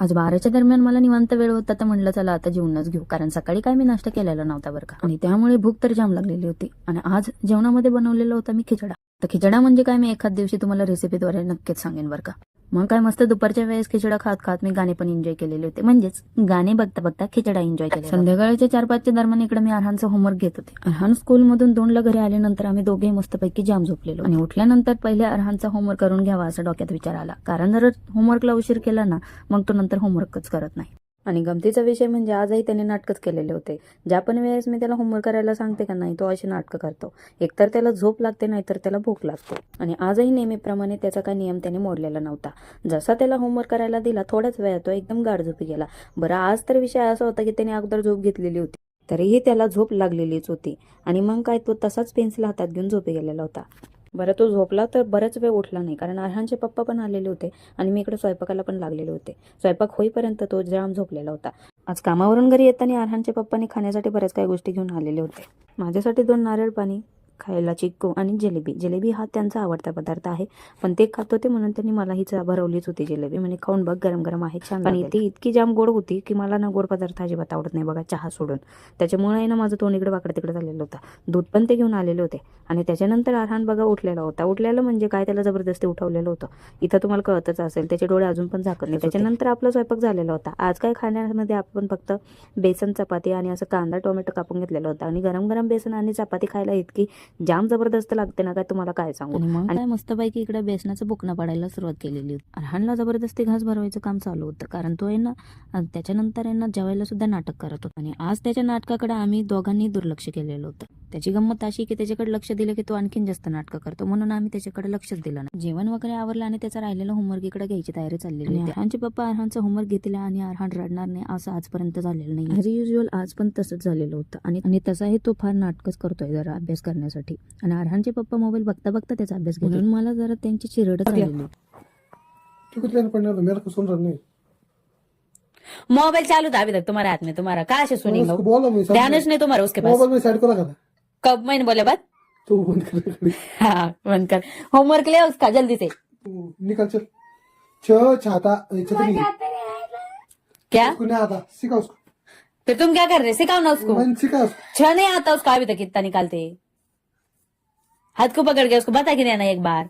आज 12च्या दरम्यान मला निवांत वेळ होता तर म्हणलं चला आता जेवणच घेऊ, कारण सकाळी काय मी नाश्ता केलेला नव्हता बरं का, आणि त्यामुळे भूक तर जाम लागलेली होती. आणि आज जेवणामध्ये बनवलेला होता मी खिचडा. तर खिचडा म्हणजे काय मी एखाद दिवशी तुम्हाला रेसिपीद्वारे नक्कीच सांगेन बरं का. मग काय मस्त दुपारच्या वेळेस खिचडा खात खात मी गाणे पण एन्जॉय केलेले होते, म्हणजेच गाणे बघता बघता खिचडा एन्जॉय केला. संध्याकाळच्या 4-5च्या दरम्यान इकडे मी अरहानचं होमवर्क घेत होते. अरहान स्कूलमधून 2ला घरी आल्यानंतर आम्ही दोघे मस्तपैकी जाम झोपलेलो, आणि उठल्यानंतर पहिले अरहानचा होमवर्क करून घ्यावा असं डोक्यात विचार आला, कारण जर होमवर्कला उशीर केला ना मग तो नंतर होमवर्कच करत नाही. आणि गमतीचा विषय म्हणजे आजही त्याने नाटकच केलेले होते. ज्या पण वेळेस मी त्याला होमवर्क करायला सांगते का नाही, तो अशी नाटकं करतो. एकतर त्याला झोप लागते, नाहीतर त्याला भूक लागते. आणि आजही नेहमीप्रमाणे त्याचा काही नियम त्याने मोडलेला नव्हता. जसा त्याला होमवर्क करायला दिला थोड्याच वेळात तो एकदम गाढ झोपी गेला. बरं, आज तर विषय असा होता की त्याने अगोदर झोप घेतलेली होती, तरीही त्याला झोप लागलेलीच होती. आणि मग काय तो तसाच पेन्सिल हातात घेऊन झोपी गेलेला होता. बरं, तो झोपला तर बराच वेळ उठला नाही, कारण अरहानचे पप्पा पण आलेले होते आणि मी इकडे स्वयंपाकाला पण लागलेले होते. स्वयंपाक होईपर्यंत तो जाम झोपलेला होता. आज कामावरून घरी येताना अरहानच्या पप्पांनी खाण्यासाठी बऱ्याच काही गोष्टी घेऊन आलेले होते. माझ्यासाठी 2 नारळ पाणी, खायला चिक्कू आणि जिलेबी. जिलेबी हा त्यांचा आवडता पदार्थ आहे, पण ते खात होते म्हणून त्यांनी मलाही भरवलीच होती जिलेबी. म्हणजे खाऊन बघ, गरम गरम आहे, छान. आणि ती इतकी जाम गोड होती की मला ना गोड पदार्थ अजिबात आवडत नाही बघा, चहा सोडून. त्याच्यामुळे ना माझं तोंड इकडे वाकडे तिकडे झालेलं होतं. दूध पण ते घेऊन आलेले होते. आणि त्याच्यानंतर अरहान बघा उठलेला होता. उठलेलं म्हणजे काय, त्याला जबरदस्ती उठवलेलं होतं. इथं तुम्हाला कळतच असेल, त्याचे डोळे अजून पण झाकत नाही. त्याच्यानंतर आपला स्वयंपाक झालेला होता. आज काय खाण्यामध्ये आपण फक्त बेसन चपाती आणि असं कांदा टोमॅटो कापून घेतलेला होता. आणि गरम गरम बेसन आणि चपाती खायला इतकी जाम जबरदस्त लागते ना, काय तुम्हाला काय सांगू. आणि मग काय मस्तपैकी इकडे बेसनाचं बुकणं पाडायला सुरुवात केलेली होती. अरहानला जबरदस्ती घास भरवायचं काम चालू होतं, कारण तो आहे ना त्याच्यानंतर आहे ना जेवायला सुद्धा नाटक करत होता. आणि आज त्याच्या नाटकाकडे आम्ही दोघांनी दुर्लक्ष केलेलं होतं. त्याची गंमत अशी की त्याच्याकडे लक्ष दिलं की तो आणखीन जास्त नाटकं करतो, म्हणून आम्ही त्याच्याकडे लक्षच दिलं नाही. जेवण वगैरे आवरलं आणि त्याचा राहिलेला होमवर्क इकडे घ्यायची तयारी चाललेली होती. अरहानचे पप्पा अरहानचा होमवर्क घेतला आणि अरहान रडणार नाही असं आजपर्यंत झालेलं नाही. ॲज युजल आज पण तसंच झालेलं होतं. आणि तसाही तो फार नाटकच करतोय जरा अभ्यास करण्यासाठी. आणि अरहानचे पप्पा मोबाईल बघता बघता त्याचा अभ्यास घेतो, म्हणून मला जरा त्यांची चिरडच आलेली. मोबाइल चालू था अभी तक तुम्हारे हाथ में, तुम्हारा कहाँ से सुनेंगे, ध्यान नहीं तुम्हारा उसके पास। मोबाइल में साइड को रखा था कब मैंने बोले बात, तो बंद कर। हाँ बंद कर, होमवर्क ले उसका जल्दी से। निकल चल। छ छाता छतरी क्या उसको नहीं आता, सिखा उसको। फिर तुम क्या कर रहे, सिखाओ ना उसको। मैंने सिखा उसको। छह नहीं आता उसका अभी तक, कितना निकालते, हाथ को पकड़ के उसको बता कि नहीं आना एक बार।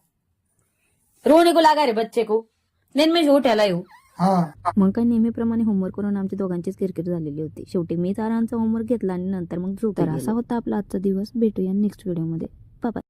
रोने को लगा रे बच्चे को, नींद में झूठ है यू। मग काय नेहमीप्रमाणे होमवर्क करून आमची दोघांचीच किरकिर झालेली होती. शेवटी मी अरहानचा होमवर्क घेतला आणि नंतर मग झोप. तर असा होता आपला आजचा दिवस. भेटूया नेक्स्ट व्हिडिओमध्ये. Bye bye.